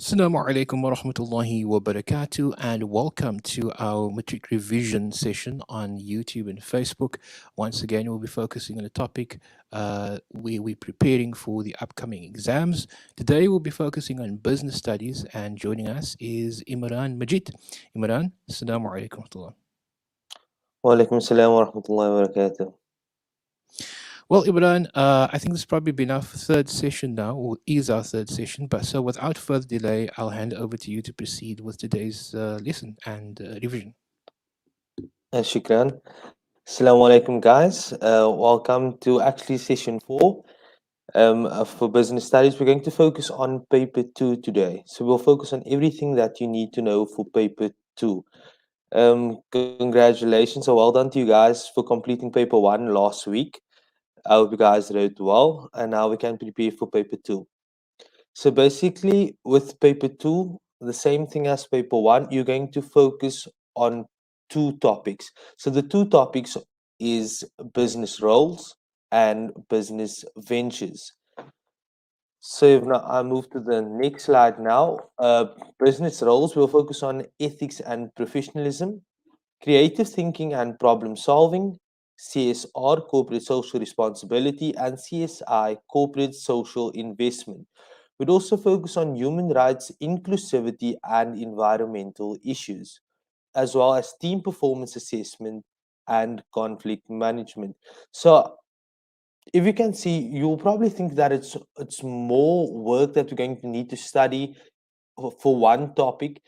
Assalamu alaikum wa rahmatullahi wa barakatuh, and welcome to our matric revision session on YouTube and Facebook. Once again, we'll be focusing on a topic where we're preparing for the upcoming exams. Today, we'll be focusing on business studies, and joining us is Imran Majid. Imran, Assalamu alaikum wa rahmatullah. وعليكم السلام ورحمة الله وبركاته. Well, Imran, I think this has probably been our third session now, or is our third session. But so, without further delay, I'll hand over to you to proceed with today's lesson and revision. Shukran. Assalamu alaikum, guys. Welcome to actually session 4 for business studies. We're going to focus on paper 2 today. So we'll focus on everything that you need to know for paper 2. Congratulations. So well done to you guys for completing paper 1 last week. I hope you guys wrote well, and now we can prepare for paper 2. So basically, with paper 2, the same thing as paper 1, you're going to focus on two topics. So the two topics is business roles and business ventures. So if now I move to the next slide now, business roles, we'll focus on ethics and professionalism, creative thinking and problem solving, CSR, corporate social responsibility, and CSI, corporate social investment. We'd also focus on human rights, inclusivity, and environmental issues, as well as team performance assessment and conflict management. So, if you can see, you'll probably think that it's more work that we're going to need to study for one topic,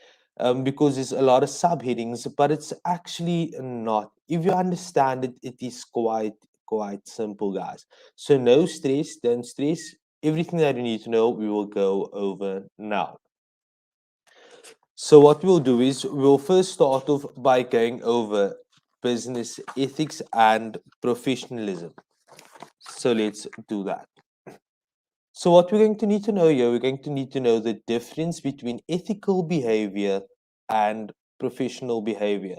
because there's a lot of subheadings, but it's actually not. If you understand it, it is quite simple, guys. So no stress, don't stress. Everything that you need to know, we will go over now. So what we'll do is we'll first start off by going over business ethics and professionalism. So let's do that. So what we're going to need to know here, we're going to need to know the difference between ethical behavior and professional behavior.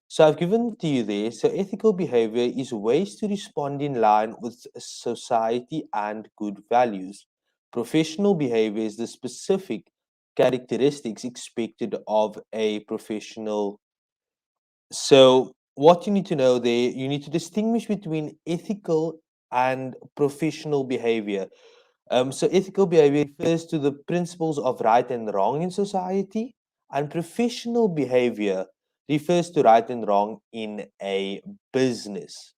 So I've given to you there. So ethical behavior is ways to respond in line with society and good values. Professional behavior is the specific characteristics expected of a professional. So what you need to know there, you need to distinguish between ethical and professional behavior. So ethical behavior refers to the principles of right and wrong in society, and professional behavior refers to right and wrong in a business.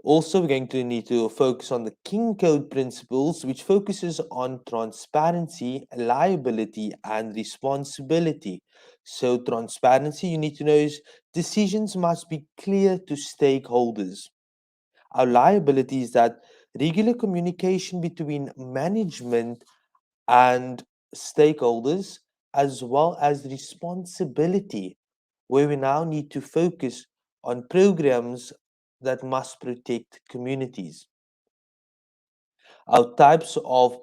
Also, we're going to need to focus on the King Code principles, which focuses on transparency, liability, and responsibility. So, transparency, you need to know, is decisions must be clear to stakeholders. Our liability is that regular communication between management and stakeholders, as well as responsibility, where we now need to focus on programs that must protect communities. Our types of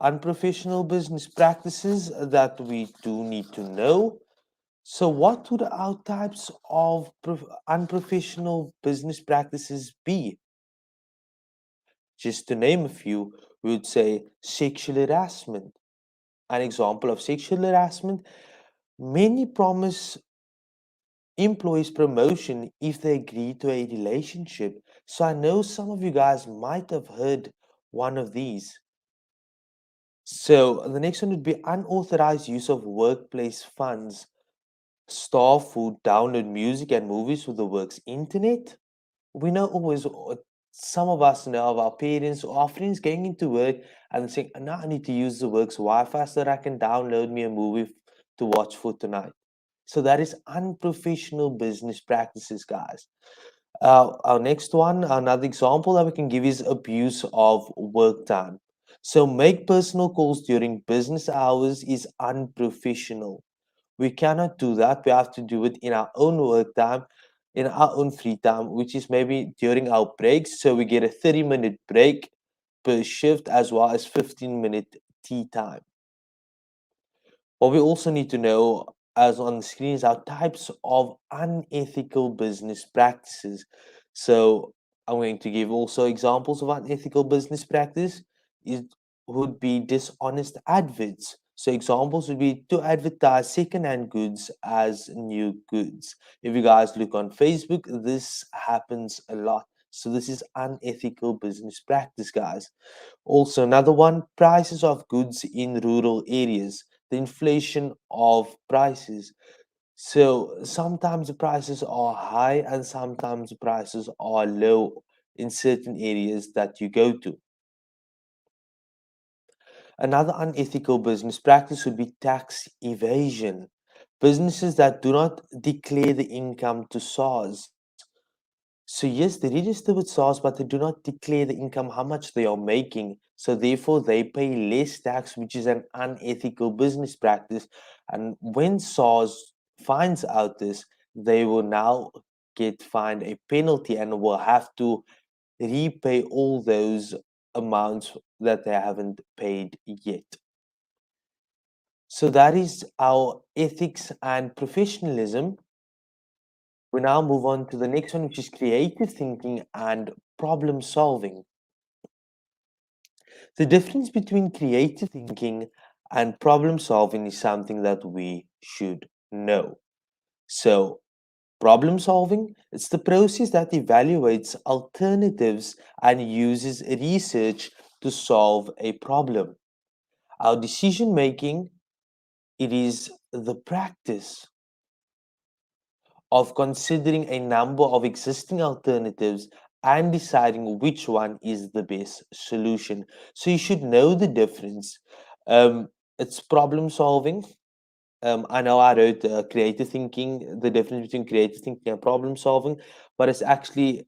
unprofessional business practices that we do need to know. So, what would our types of unprofessional business practices be? Just to name a few, we would say sexual harassment. An example of sexual harassment, many promise employees promotion if they agree to a relationship. So, I know some of you guys might have heard one of these. So, the next one would be unauthorized use of workplace funds. Staff who download music and movies with the work's internet. We know always, some of us know of our parents or our friends going into work and saying, now I need to use the work's Wi-Fi so that I can download me a movie to watch for tonight. So that is unprofessional business practices, guys. Our next one, another example that we can give is abuse of work time. So make personal calls during business hours is unprofessional. We cannot do that. We have to do it in our own work time, in our own free time, which is maybe during our breaks. So we get a 30-minute break per shift as well as 15-minute tea time. What we also need to know, as on the screen, is our types of unethical business practices. So I'm going to give also examples of unethical business practice. it would be dishonest adverts. So examples would be to advertise second-hand goods as new goods. If you guys look on Facebook, this happens a lot. So this is unethical business practice, guys. Also, another one, prices of goods in rural areas, the inflation of prices. So sometimes the prices are high and sometimes the prices are low in certain areas that you go to. Another unethical business practice would be tax evasion. Businesses that do not declare the income to SARS. So, yes, they register with SARS, but they do not declare the income, how much they are making. So, therefore, they pay less tax, which is an unethical business practice. And when SARS finds out this, they will now get fined a penalty and will have to repay all those amounts that they haven't paid yet. So that is our ethics and professionalism. We now move on to the next one, which is creative thinking and problem solving. The difference between creative thinking and problem solving is something that we should know. So, problem solving, it's the process that evaluates alternatives and uses research to solve a problem. Our decision making, it is the practice of considering a number of existing alternatives and deciding which one is the best solution. So you should know the difference. It's problem solving. I know I wrote creative thinking, the difference between creative thinking and problem solving, but it's actually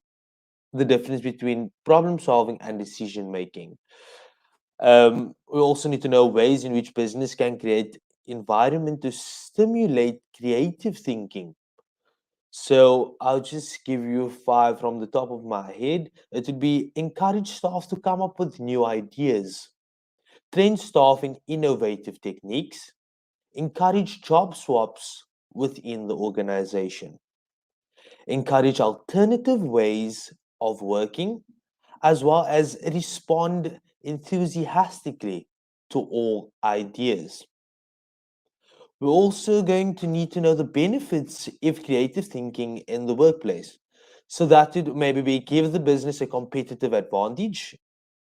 the difference between problem solving and decision making. We also need to know ways in which business can create environment to stimulate creative thinking. So I'll just give you five from the top of my head. It would be encourage staff to come up with new ideas, train staff in innovative techniques, encourage job swaps within the organization, encourage alternative ways of working, as well as respond enthusiastically to all ideas. We're also going to need to know the benefits of creative thinking in the workplace. So that would maybe be give the business a competitive advantage.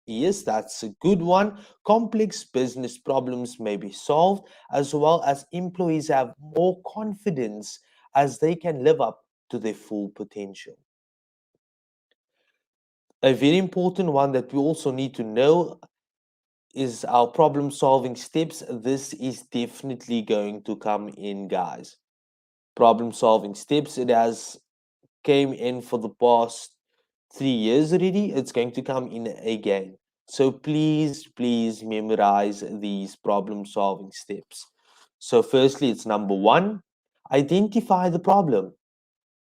Yes, that's a good one. Complex business problems may be solved, as well as employees have more confidence as they can live up to their full potential. A very important one that we also need to know is our problem solving steps. This is definitely going to come in, guys. Problem solving steps, it has came in for the past 3 years already. It's going to come in again. So please memorize these problem solving steps. So firstly, it's number one, identify the problem.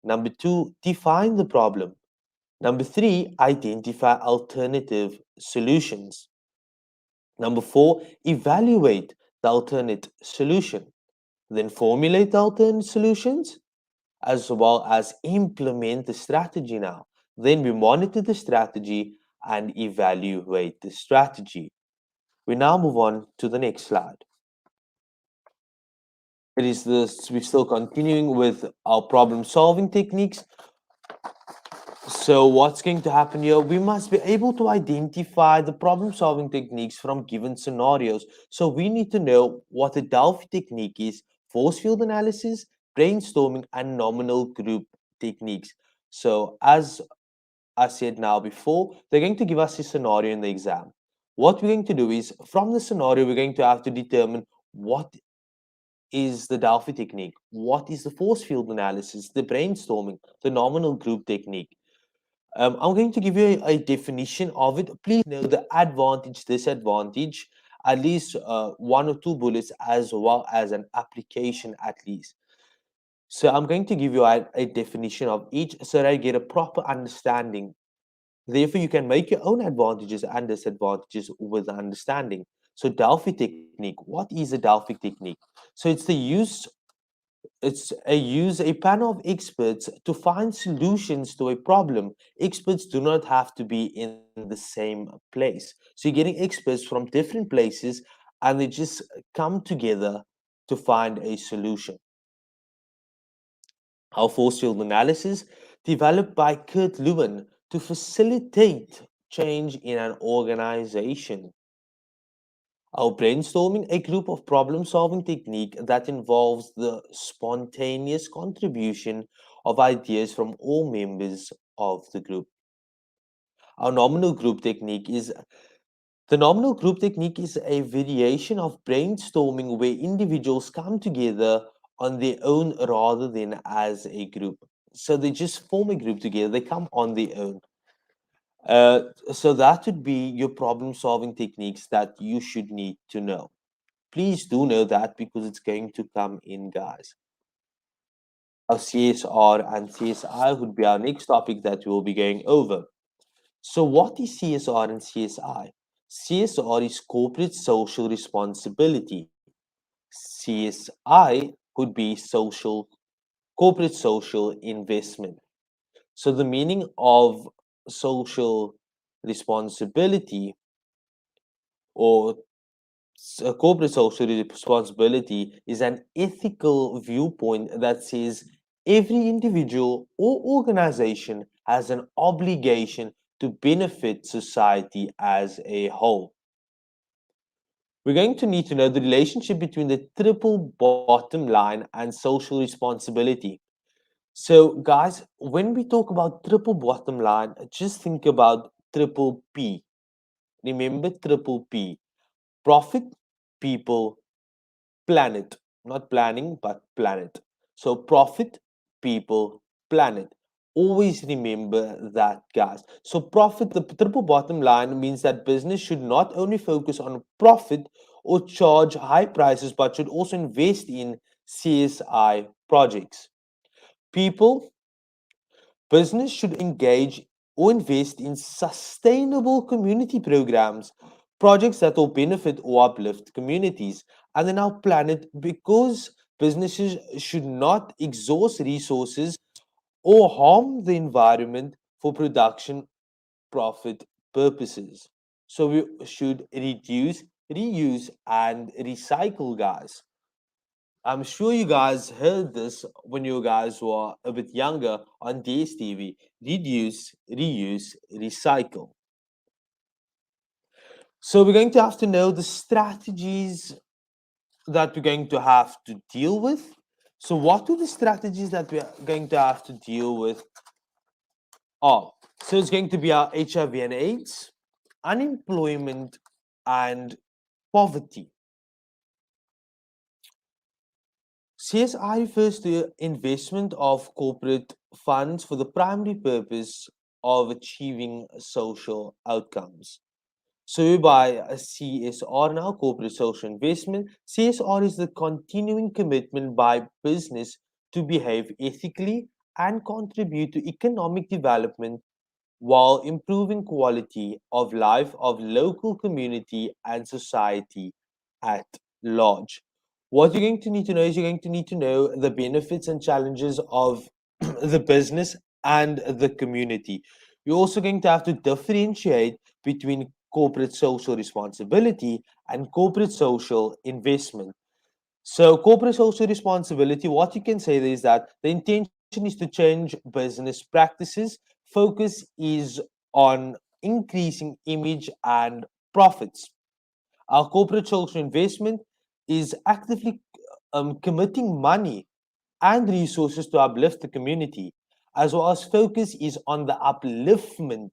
Number two, define the problem. Number three, identify alternative solutions. Number four, evaluate the alternate solution. Then formulate the alternate solutions as well as implement the strategy now. Then we monitor the strategy and evaluate the strategy. We now move on to the next slide. It is this, we're still continuing with our problem solving techniques. So what's going to happen here? We must be able to identify the problem solving techniques from given scenarios. So we need to know what the Delphi technique is, force field analysis, brainstorming, and nominal group techniques. So as I said now before, they're going to give us a scenario in the exam. What we're going to do is from the scenario, we're going to have to determine what is the Delphi technique, what is the force field analysis, the brainstorming, the nominal group technique. I'm going to give you a definition of it. Please know the advantage, disadvantage, at least one or two bullets, as well as an application at least. So I'm going to give you a definition of each so that I get a proper understanding. Therefore, you can make your own advantages and disadvantages with the understanding. So Delphi technique, what is a Delphi technique? So it's the use It's a use a panel of experts to find solutions to a problem. Experts do not have to be in the same place. So you're getting experts from different places and they just come together to find a solution. Our force field analysis, developed by Kurt Lewin to facilitate change in an organization. Our brainstorming, a group of problem solving technique that involves the spontaneous contribution of ideas from all members of the group. Our nominal group technique is the nominal group technique is a variation of brainstorming where individuals come together on their own rather than as a group. So they just form a group together, they come on their own. So that would be your problem solving techniques that you should need to know. Please do know that because it's going to come in, guys. Our CSR and CSI would be our next topic that we'll be going over. So, what is CSR and CSI? CSR is corporate social responsibility. CSI would be corporate social investment. So, the meaning of social responsibility or corporate social responsibility is an ethical viewpoint that says every individual or organization has an obligation to benefit society as a whole. We're going to need to know the relationship between the triple bottom line and social responsibility. So, guys, when we talk about triple bottom line, just think about triple P. Remember triple P: profit, people, planet, not planning, but planet. So profit, people, planet. Always remember that, guys. So profit, the triple bottom line means that business should not only focus on profit or charge high prices, but should also invest in CSI projects. People, business should engage or invest in sustainable community programs, projects that will benefit or uplift communities. And then our planet, because businesses should not exhaust resources or harm the environment for production profit purposes. So we should reduce, reuse, and recycle, guys. I'm sure you guys heard this when you guys were a bit younger on DSTV. Reduce, reuse, recycle. So we're going to have to know the strategies that we're going to have to deal with. So what are the strategies that we're going to have to deal with are? So it's going to be our HIV and AIDS, unemployment, and poverty. CSI refers to investment of corporate funds for the primary purpose of achieving social outcomes. So by a CSR now, corporate social investment, CSR is the continuing commitment by business to behave ethically and contribute to economic development while improving quality of life of local community and society at large. What you're going to need to know is you're going to need to know the benefits and challenges of the business and the community. You're also going to have to differentiate between corporate social responsibility and corporate social investment. So, corporate social responsibility, what you can say is that the intention is to change business practices. Focus is on increasing image and profits. Our corporate social investment is actively committing money and resources to uplift the community, as well as focus is on the upliftment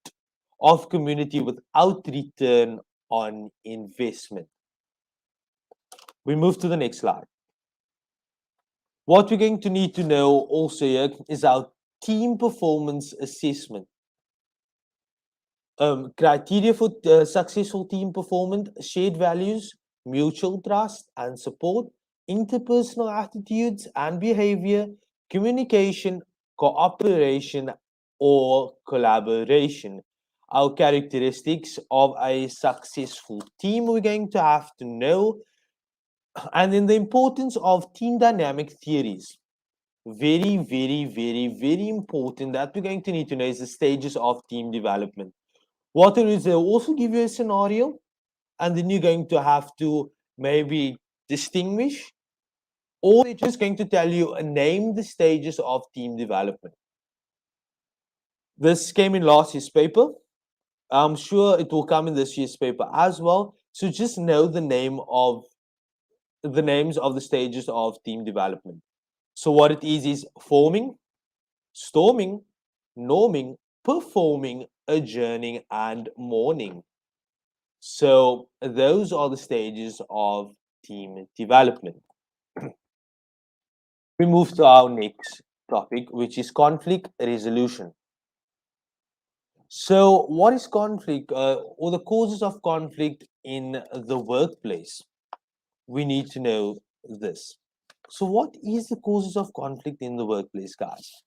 of community without return on investment. We move to the next slide. What we're going to need to know also here is our team performance assessment. Criteria for successful team performance: shared values, mutual trust and support, interpersonal attitudes and behavior, communication, cooperation, or collaboration. Our characteristics of a successful team we're going to have to know And then the importance of team dynamic theories. Very, very, very, very important that we're going to need to know is the stages of team development. What it is, they'll also give you a scenario, and then you're going to have to maybe distinguish, or they're just going to tell you name the stages of team development. This came in last year's paper. I'm sure it will come in this year's paper as well. So just know the names of the stages of team development. So what it is forming, storming, norming, performing, adjourning, and mourning. So those are the stages of team development. We move to our next topic, which is conflict resolution. So, what is conflict or the causes of conflict in the workplace? We need to know this. So, what is the causes of conflict in the workplace, guys?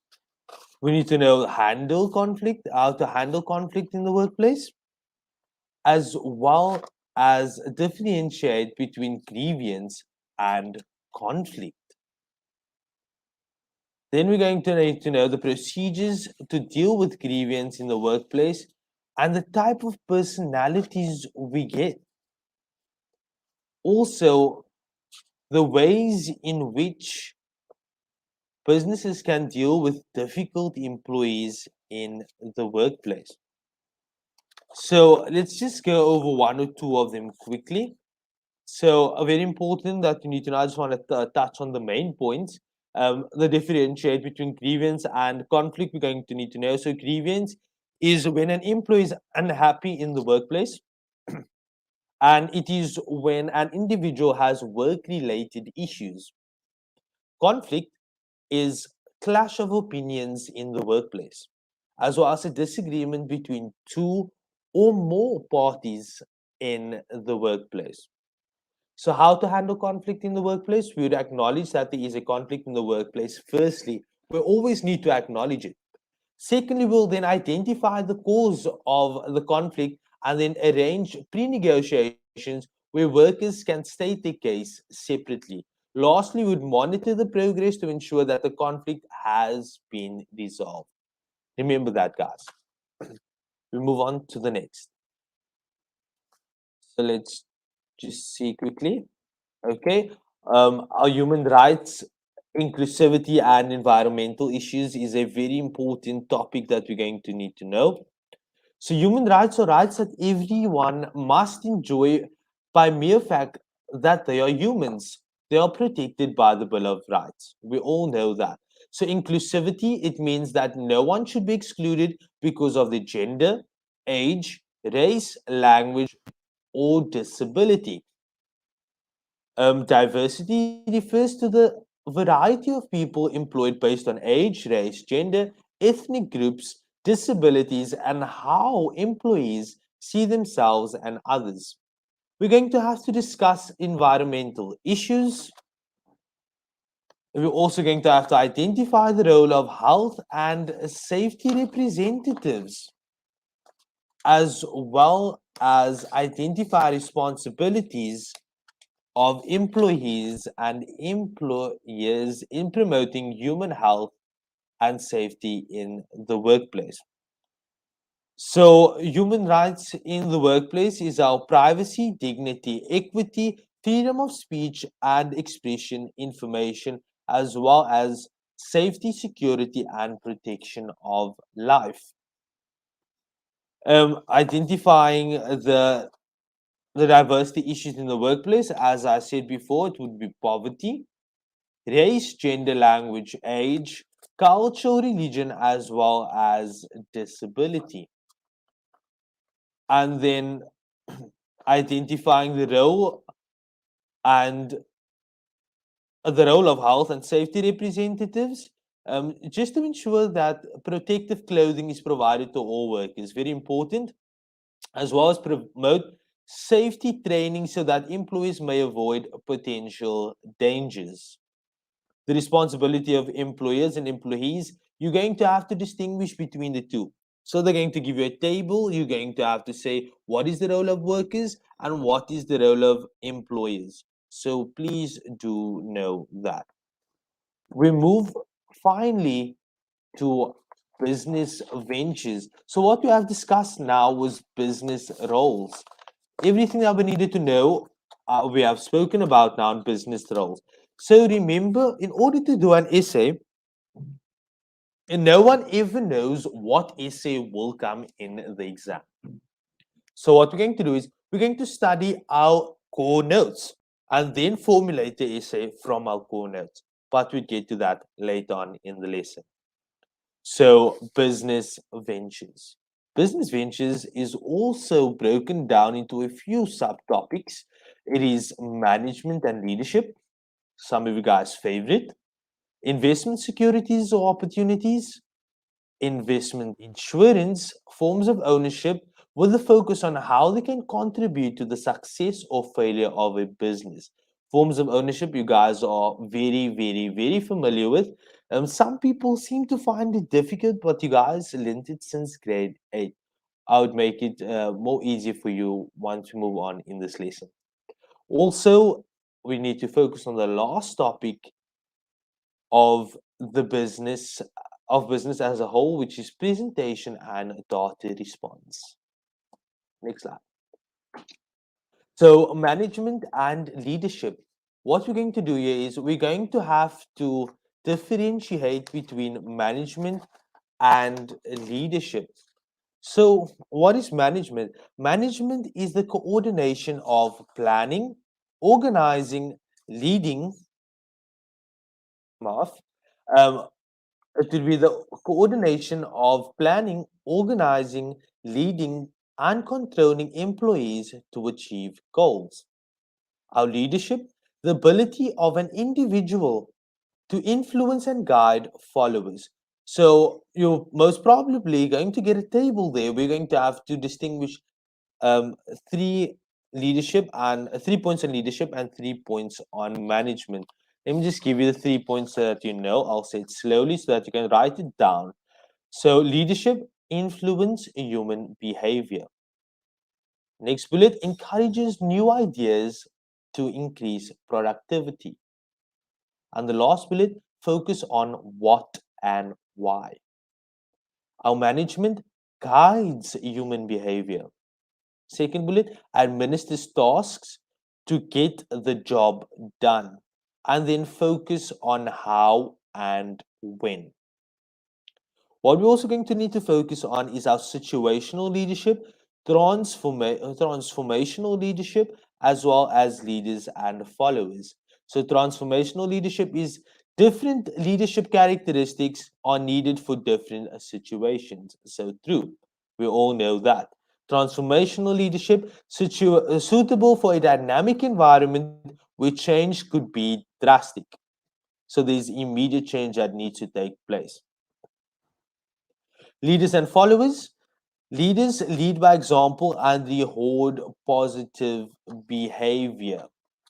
We need to know how to handle conflict in the workplace, as well as differentiate between grievance and conflict. Then we're going to need to know the procedures to deal with grievance in the workplace and the type of personalities we get. Also, the ways in which businesses can deal with difficult employees in the workplace. So let's just go over one or two of them quickly. So, very important that you need to know. I just want to touch on the main points. The differentiate between grievance and conflict, we're going to need to know. So, grievance is when an employee is unhappy in the workplace, and it is when an individual has work related issues. Conflict is clash of opinions in the workplace, as well as a disagreement between two or more parties in the workplace. So, how to handle conflict in the workplace? We would acknowledge that there is a conflict in the workplace. Firstly, we always need to acknowledge it. Secondly, we'll then identify the cause of the conflict and then arrange pre negotiations where workers can state their case separately. Lastly, we would monitor the progress to ensure that the conflict has been resolved. Remember that, guys. We move on to the next. So, let's just see quickly. Okay, our human rights, inclusivity, and environmental issues is a very important topic that we're going to need to know. So, human rights are rights that everyone must enjoy by mere fact that they are humans. They are protected by the Bill of Rights. We all know that. So, inclusivity, it means that no one should be excluded because of their gender, age, race, language, or disability. Diversity refers to the variety of people employed based on age, race, gender, ethnic groups, disabilities, and how employees see themselves and others. We're going to have to discuss environmental issues. We're also going to have to identify the role of health and safety representatives, as well as identify responsibilities of employees and employers in promoting human health and safety in the workplace. So, human rights in the workplace is our privacy, dignity, equity, freedom of speech and expression, information, as well as safety, security, and protection of life. Identifying the diversity issues in the workplace, as I said before, it would be poverty, race, gender, language, age, culture, religion, as well as disability. And then identifying and the role of health and safety representatives, just to ensure that protective clothing is provided to all workers. Very important, as well as promote safety training so that employees may avoid potential dangers. The responsibility of employers and employees, you're going to have to distinguish between the two. So they're going to give you a table, you're going to have to say what is the role of workers and what is the role of employers. So please do know that. We move finally to business ventures. So what we have discussed now was business roles. Everything that we needed to know, we have spoken about now in business roles. So remember, in order to do an essay, and no one ever knows what essay will come in the exam. So what we're going to do is we're going to study our core notes and then formulate the essay from our core notes. But we'll get to that later on in the lesson. So business ventures. Business ventures is also broken down into a few subtopics. It is management and leadership, some of you guys' favorite, investment securities or opportunities, investment insurance, forms of ownership, with a focus on how they can contribute to the success or failure of a business. Forms of ownership, you guys are very, very, very familiar with. Some people seem to find it difficult, but you guys learned it since grade 8. I would make it more easier for you once we move on in this lesson. Also, we need to focus on the last topic of the business as a whole, which is presentation and data response. Next slide. So management and leadership. What we're going to do here is we're going to have to differentiate between management and leadership. So what is management? Management is the coordination of planning, organizing, leading, math, um, it will be the coordination of planning, organizing, leading, and controlling employees to achieve goals. Our leadership, the ability of an individual to influence and guide followers. So you're most probably going to get a table there. We're going to have to distinguish um, three 3 points on leadership and 3 points on management. Let me just give you the 3 points so that you know. I'll say it slowly so that you can write it down. So leadership influence human behavior. Next bullet encourages new ideas to increase productivity. And the last bullet focus on what and why. Our management guides human behavior. Second bullet, administers tasks to get the job done. And then focus on how and when. What we're also going to need to focus on is our situational leadership, transformational leadership, as well as leaders and followers. So, transformational leadership is different leadership characteristics are needed for different situations. So, true. We all know that. Transformational leadership suitable for a dynamic environment where change could be drastic. So, there's immediate change that needs to take place. Leaders and followers. Leaders lead by example and they hold positive behavior.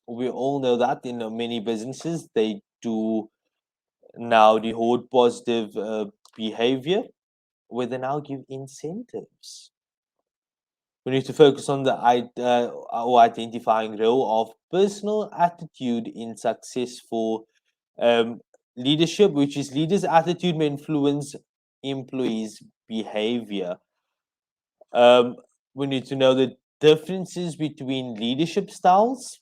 We all know that in many businesses they do now they hold positive behavior where they now give incentives. We need to focus on the or identifying role of personal attitude in successful um, leadership, which is leaders' attitude may influence employees' behavior. Um, we need to know the differences between leadership styles.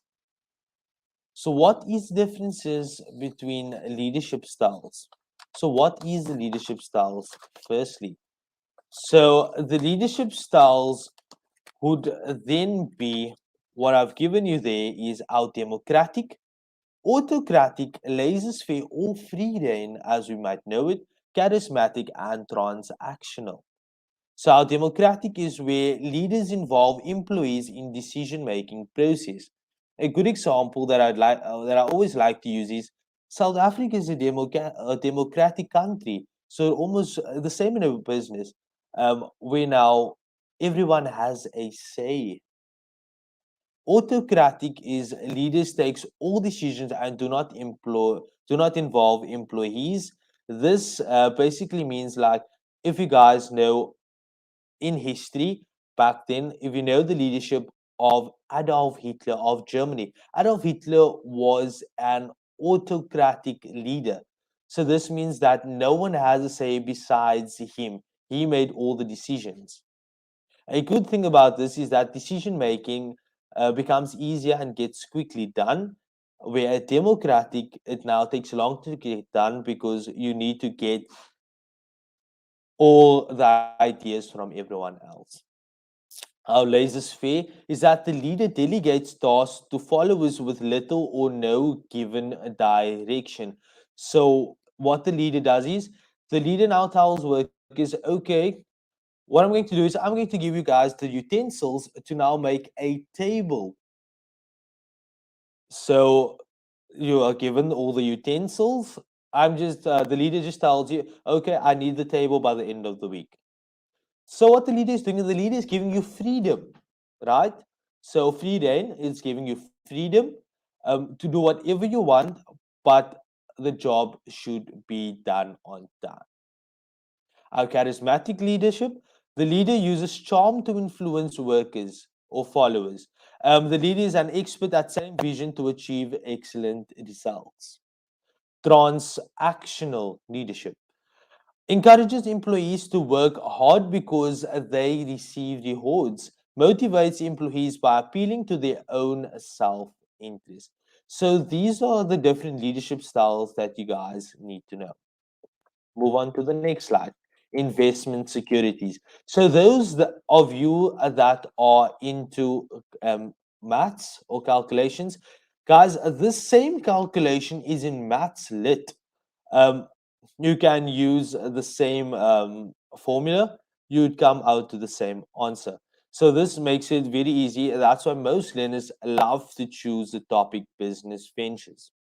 So, what is differences between leadership styles? So, what is the leadership styles? Firstly, so the leadership styles would then be what I've given you there is our democratic, autocratic, laissez-faire, or free reign, as we might know it, charismatic, and transactional. So our democratic is where leaders involve employees in decision-making process. A good example that that I always like to use is South Africa is a democratic country, so almost the same in a business. Where now everyone has a say. Autocratic is leaders takes all decisions and do not involve employees. This basically means like if you guys know in history back then, if you know the leadership of Adolf Hitler of Germany. Adolf Hitler was an autocratic leader. So this means that no one has a say besides him. He made all the decisions. A good thing about this is that decision making becomes easier and gets quickly done. Where democratic, it now takes long to get done because you need to get all the ideas from everyone else. Our laissez-faire is that the leader delegates tasks to followers with little or no given direction. So what the leader does is the leader now tells workers, okay, what I'm going to do is I'm going to give you guys the utensils to now make a table. So you are given all the utensils. I'm just the leader just tells you, okay, I need the table by the end of the week. So what the leader is doing is the leader is giving you freedom, right? So free reign is giving you freedom to do whatever you want, but the job should be done on time. Our charismatic leadership, the leader uses charm to influence workers or followers. The leader is an expert at selling vision to achieve excellent results. Transactional leadership encourages employees to work hard because they receive rewards, motivates employees by appealing to their own self interest. So, these are the different leadership styles that you guys need to know. Move on to the next slide. Investment securities. So, those of you that are into maths or calculations, guys, this same calculation is in maths lit. Um, you can use the same formula, you'd come out to the same answer. So this makes it very easy. That's why most learners love to choose the topic business ventures.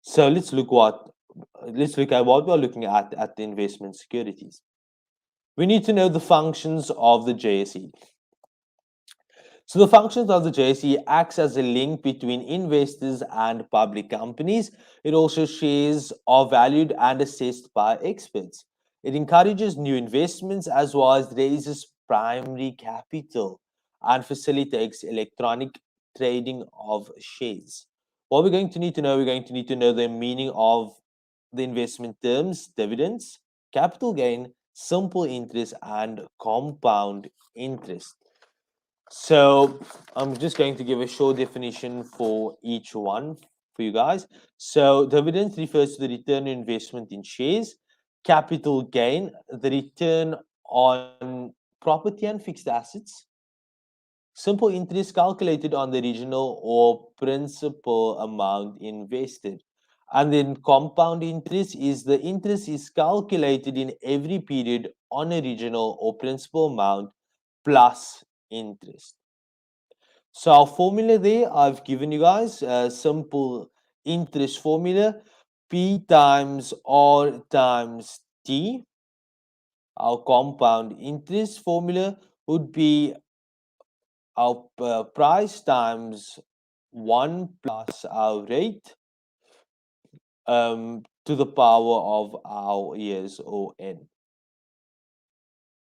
So let's look at what we're looking at the investment securities. We need to know the functions of the JSE. So the functions of the JSE acts as a link between investors and public companies. It also shares are valued and assessed by experts. It encourages new investments as well as raises primary capital and facilitates electronic trading of shares. What we're going to need to know, we're going to need to know the meaning of the investment terms, dividends, capital gain, simple interest, and compound interest. So I'm just going to give a short definition for each one for you guys. So dividends refers to the return on investment in shares. Capital gain, the return on property and fixed assets. Simple interest calculated on the original or principal amount invested. And then compound interest is the interest is calculated in every period on original or principal amount plus interest. So our formula there, I've given you guys a simple interest formula, P times R times T. Our compound interest formula would be our price times 1 plus our rate to the power of our years or n.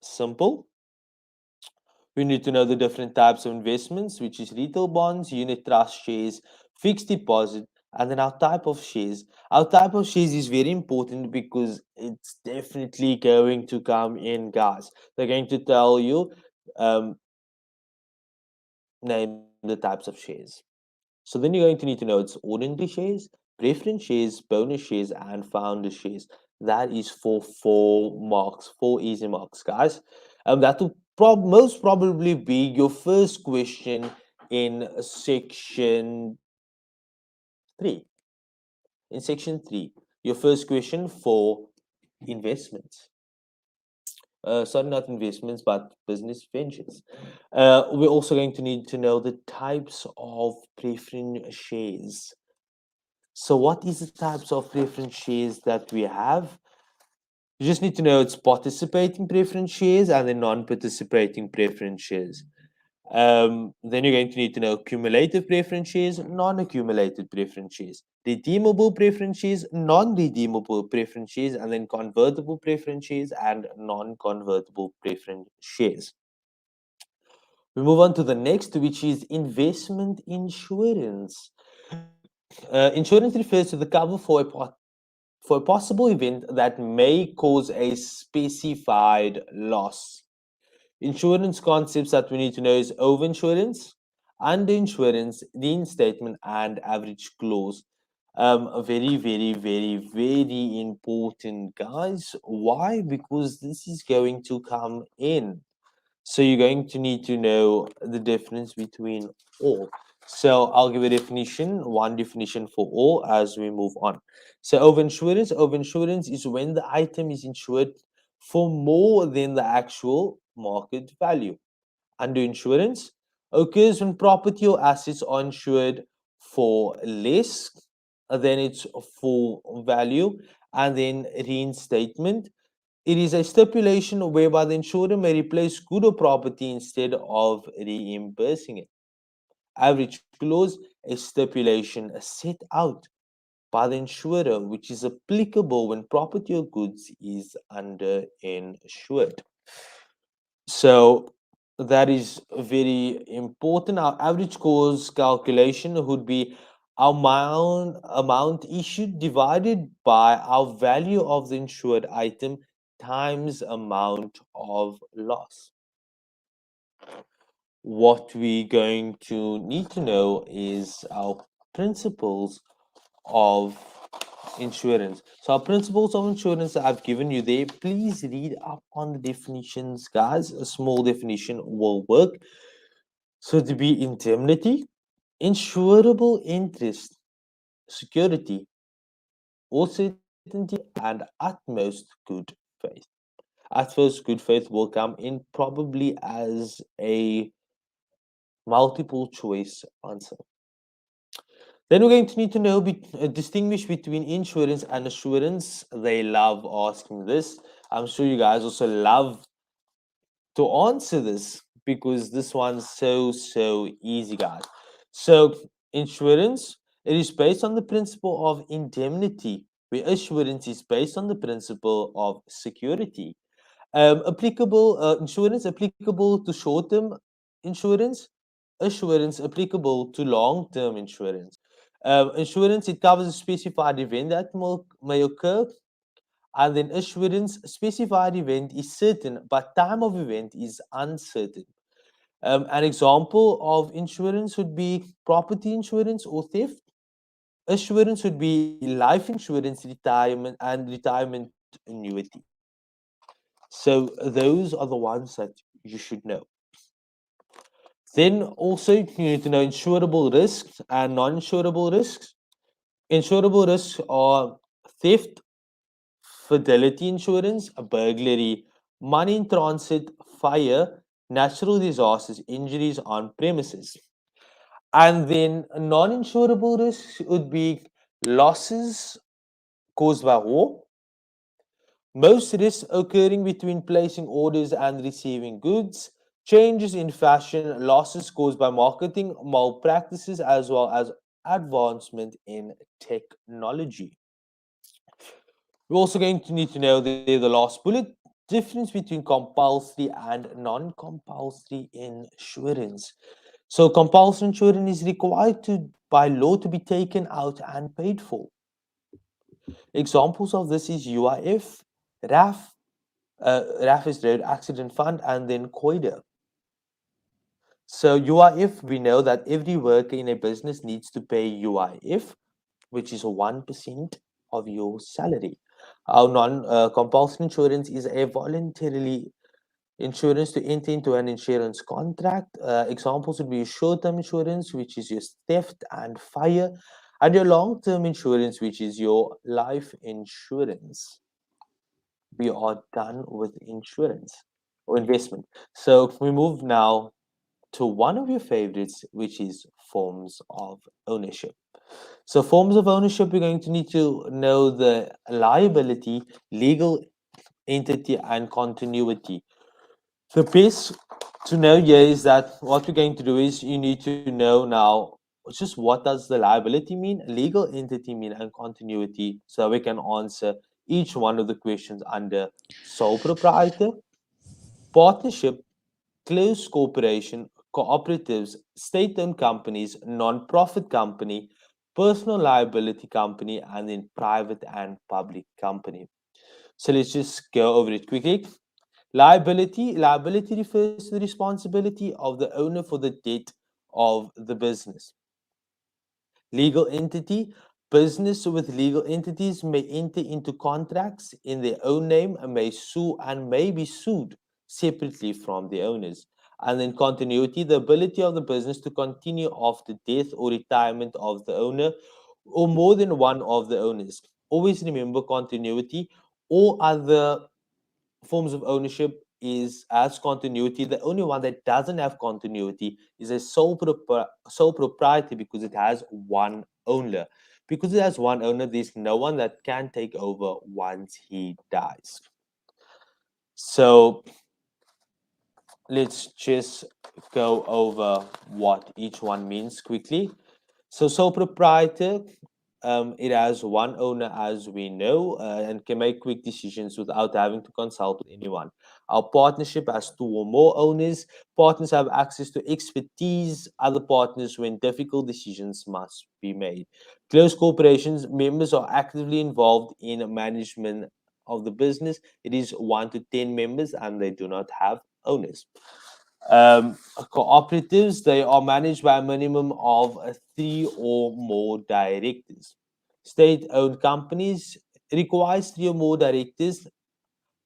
Simple. We need to know the different types of investments, which is retail bonds, unit trust shares, fixed deposit, and then our type of shares. Our type of shares is very important because it's definitely going to come in, guys. They're going to tell you, um, name the types of shares. So then you're going to need to know it's ordinary shares, preference shares, bonus shares, and founder shares. That is for 4 marks, 4 easy marks, guys. That will most probably be your first question in section three. In section three, your first question for investments. Sorry, not investments, but business ventures. We're also going to need to know the types of preference shares. So, what is the types of preference shares that we have? You just need to know it's participating preference shares and then non-participating preference shares. Then you're going to need to know cumulative preference shares, non-accumulated preference shares, redeemable preference shares, non-redeemable preference shares, and then convertible preference shares and non-convertible preference shares. We move on to the next, which is investment insurance. Insurance refers to the cover for a possible event that may cause a specified loss. Insurance concepts that we need to know is overinsurance, underinsurance, reinstatement, and average clause. Very, very, very, very important, guys. Why? Because this is going to come in. So you're going to need to know the difference between all. So I'll give a definition, one definition for all as we move on. So overinsurance is when the item is insured for more than the actual market value. Underinsurance occurs when property or assets are insured for less than its full value. And then reinstatement, it is a stipulation whereby the insurer may replace good or property instead of reimbursing it. Average clause, a stipulation set out by the insurer which is applicable when property or goods is underinsured. So that is very important. Our average course calculation would be amount issued divided by our value of the insured item times amount of loss. What we're going to need to know is our principles of insurance. So, our principles of insurance that I've given you there, please read up on the definitions, guys. A small definition will work. So, to be indemnity, insurable interest, security, or certainty, and utmost good faith. Utmost good faith will come in probably as a multiple choice answer. Then we're going to need to know distinguish between insurance and assurance. They love asking this. I'm sure you guys also love to answer this because this one's so easy, guys. So insurance, it is based on the principle of indemnity, where assurance is based on the principle of security. Applicable insurance applicable to short-term insurance, assurance applicable to long-term insurance. Insurance, it covers a specified event that may occur, and then assurance, specified event is certain but time of event is uncertain. An example of insurance would be property insurance or theft. Assurance would be life insurance, retirement, and retirement annuity. So those are the ones that you should know. Then also you need to know insurable risks and non-insurable risks. Insurable risks are theft, fidelity insurance, burglary, money in transit, fire, natural disasters, injuries on premises. And then non-insurable risks would be losses caused by war, most risks occurring between placing orders and receiving goods, changes in fashion, losses caused by marketing malpractices, as well as advancement in technology. We're also going to need to know the last bullet difference between compulsory and non compulsory insurance. So, compulsory insurance is required by law to be taken out and paid for. Examples of this is UIF, RAF, RAF is Road Accident Fund, and then COIDA. So UIF, we know that every worker in a business needs to pay UIF, which is 1% of your salary. Our non-compulsory insurance is a voluntarily insurance to enter into an insurance contract. Examples would be short-term insurance, which is your theft and fire, and your long-term insurance, which is your life insurance. We are done with insurance or investment. So we move now to one of your favorites, which is forms of ownership. So, forms of ownership, we're going to need to know the liability, legal entity, and continuity. The best to know here is that what we're going to do is you need to know now just what does the liability mean, legal entity mean, and continuity, so we can answer each one of the questions under sole proprietor, partnership, close corporation, cooperatives, state-owned companies, non-profit company, personal liability company, and then private and public company. So let's just go over it quickly. Liability refers to the responsibility of the owner for the debt of the business. Legal entity, business with legal entities may enter into contracts in their own name and may sue and may be sued separately from the owners. And then continuity, the ability of the business to continue after death or retirement of the owner or more than one of the owners. Always remember continuity. All other forms of ownership is as continuity. The only one that doesn't have continuity is a sole proprietor because it has one owner. Because it has one owner, there's no one that can take over once he dies. So let's just go over what each one means quickly. So sole proprietor, it has one owner, as we know, and can make quick decisions without having to consult with anyone. Our partnership has two or more owners. Partners have access to expertise, other partners when difficult decisions must be made. Close corporations, members are actively involved in management of the business. It is 1 to 10 members and they do not have owners. Cooperatives, they are managed by a minimum of three or more directors. State-owned companies requires three or more directors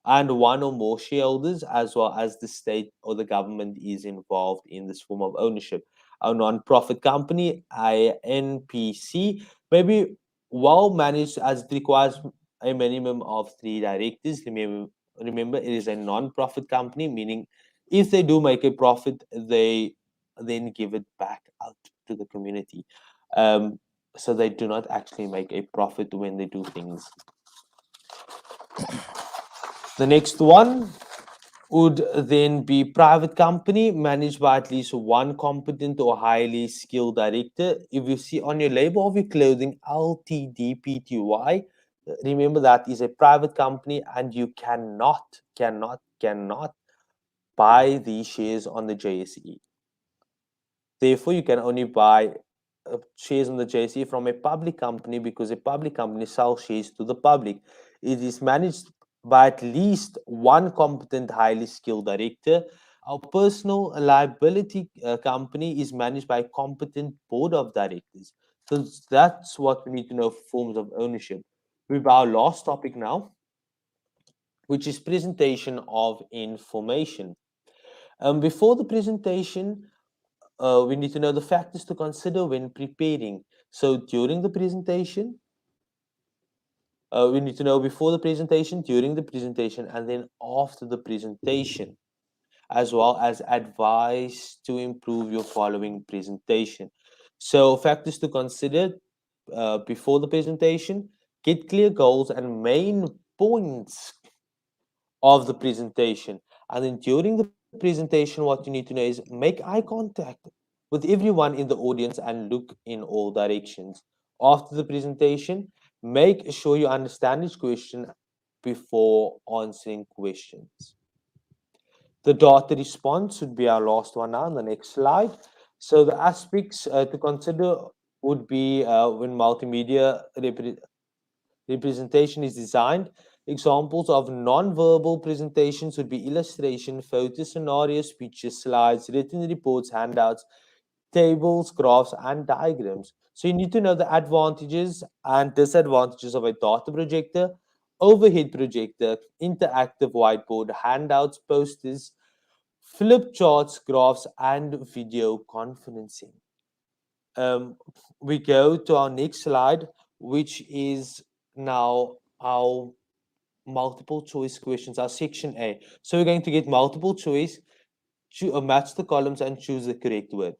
and one or more shareholders, as well as the state or the government is involved in this form of ownership. A non-profit company, INPC, may be well managed as it requires a minimum of three directors. Remember, it is a non-profit company, meaning if they do make a profit, they then give it back out to the community. Um, so they do not actually make a profit when they do things. The next one would then be private company managed by at least one competent or highly skilled director. If you see on your label of your clothing LTD Pty, remember that is a private company and you cannot buy these shares on the JSE. Therefore, you can only buy shares on the JSE from a public company because a public company sells shares to the public. It is managed by at least one competent, highly skilled director. Our personal liability company is managed by a competent board of directors. So that's what we need to know forms of ownership. We've our last topic now, which is presentation of information. Before the presentation, we need to know the factors to consider when preparing. So during the presentation, we need to know before the presentation, during the presentation, and then after the presentation, as well as advice to improve your following presentation. So factors to consider before the presentation, get clear goals and main points of the presentation. And then during the presentation, what you need to know is make eye contact with everyone in the audience and look in all directions. After the presentation, make sure you understand each question before answering questions. The data response would be our last one now on the next slide. So the aspects to consider would be when multimedia representation is designed. Examples of non-verbal presentations would be illustration, photos, scenarios, pictures, slides, written reports, handouts, tables, graphs, and diagrams. So you need to know the advantages and disadvantages of a data projector, overhead projector, interactive whiteboard, handouts, posters, flip charts, graphs, and video conferencing. Um, we go to our next slide, which is now our multiple choice questions, our section A. So we're going to get multiple choice, match the columns and choose the correct word.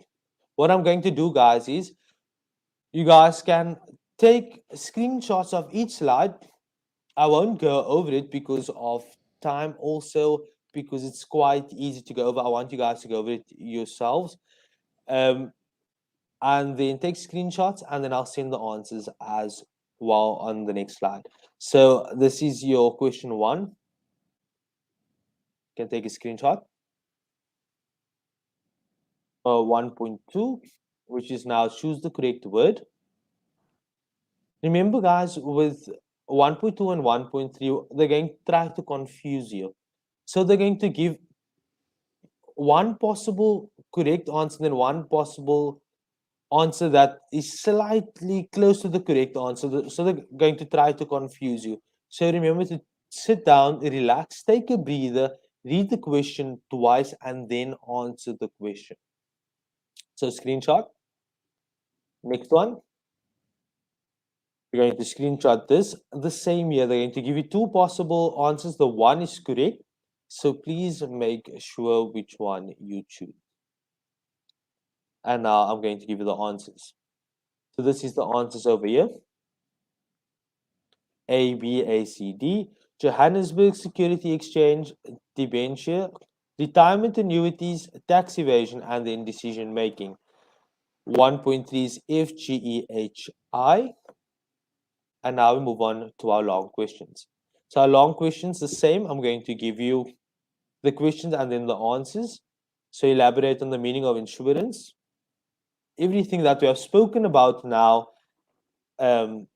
What I'm going to do, guys, is you guys can take screenshots of each slide. I won't go over it because of time, also because it's quite easy to go over. I want you guys to go over it yourselves. And then take screenshots and then I'll send the answers as well on the next slide. So this is your question one. You can take a screenshot. 1.2, which is now choose the correct word. Remember, guys, with 1.2 and 1.3, they're going to try to confuse you. So they're going to give one possible correct answer, then one possible answer that is slightly close to the correct answer. So they're going to try to confuse you. So remember to sit down, relax, take a breather, read the question twice, and then answer the question. So screenshot. Next one. You're going to screenshot this. The same year, they're going to give you two possible answers. The one is correct. So please make sure which one you choose. And now I'm going to give you the answers. So this is the answers over here. A, B, A, C, D. Johannesburg Security Exchange, debenture, retirement annuities, tax evasion, and then decision making. 1.3 is F, G, E, H, I. And now we move on to our long questions. So our long questions, the same. I'm going to give you the questions and then the answers. So elaborate on the meaning of insurance. Everything that we have spoken about now in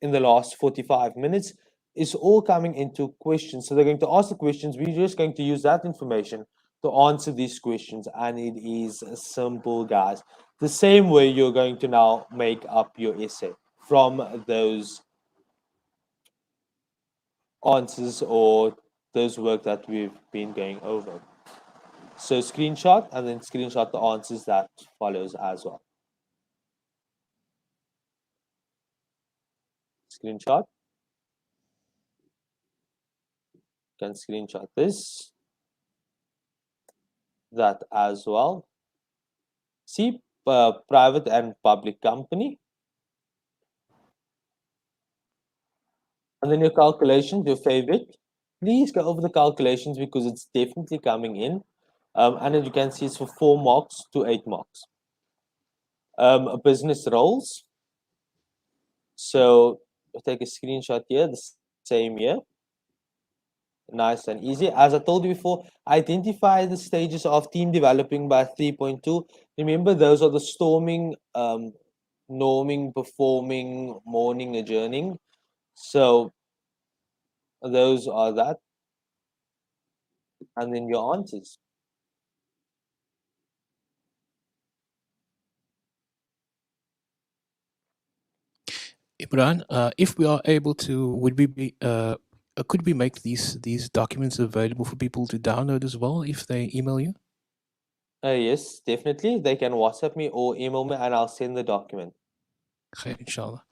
the last 45 minutes is all coming into questions. So they're going to ask the questions. We're just going to use that information to answer these questions. And it is simple, guys. The same way you're going to now make up your essay from those answers or those work that we've been going over. So screenshot and then screenshot the answers that follows as well. Screenshot. You can screenshot this, that as well. See, private and public company. And then your calculations, your favorite. Please go over the calculations because it's definitely coming in. And as you can see, it's for 4 marks to 8 marks. Business roles. So I'll take a screenshot here, the same here. Nice and easy. As I told you before, identify the stages of team developing by 3.2. Remember, those are the storming, norming, performing, mourning, adjourning. So those are that. And then your answers. Imran, if we are able to, would we be could we make these documents available for people to download as well if they email you? Yes, definitely. They can WhatsApp me or email me and I'll send the document. Okay, inshallah.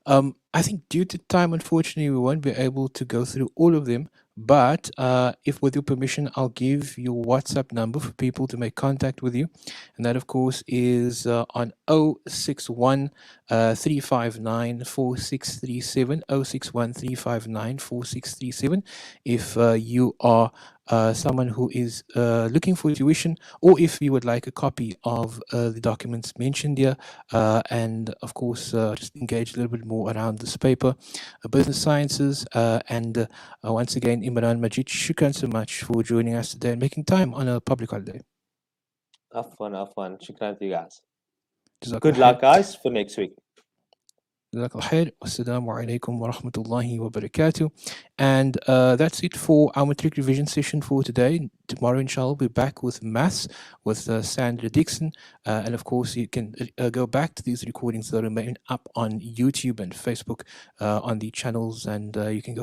I think due to time, unfortunately, we won't be able to go through all of them. But if with your permission, I'll give your WhatsApp number for people to make contact with you. And that, of course, is on 061 359 4637, 061 359 4637. If you are someone who is looking for tuition, or if you would like a copy of the documents mentioned here, and of course, just engage a little bit more around this paper, business sciences, and once again, Imran Majid, shukran so much for joining us today and making time on a public holiday. Afwan. Shukran to you guys. Jazakallah Good luck, guys, for next week. Jazakallah khair. Wassalamu alaikum wa rahmatullahi wa barakatuh. And that's it for our matric revision session for today. Tomorrow, inshallah, we'll be back with maths with Sandra Dixon. And of course, you can go back to these recordings that remain up on YouTube and Facebook on the channels, and you can go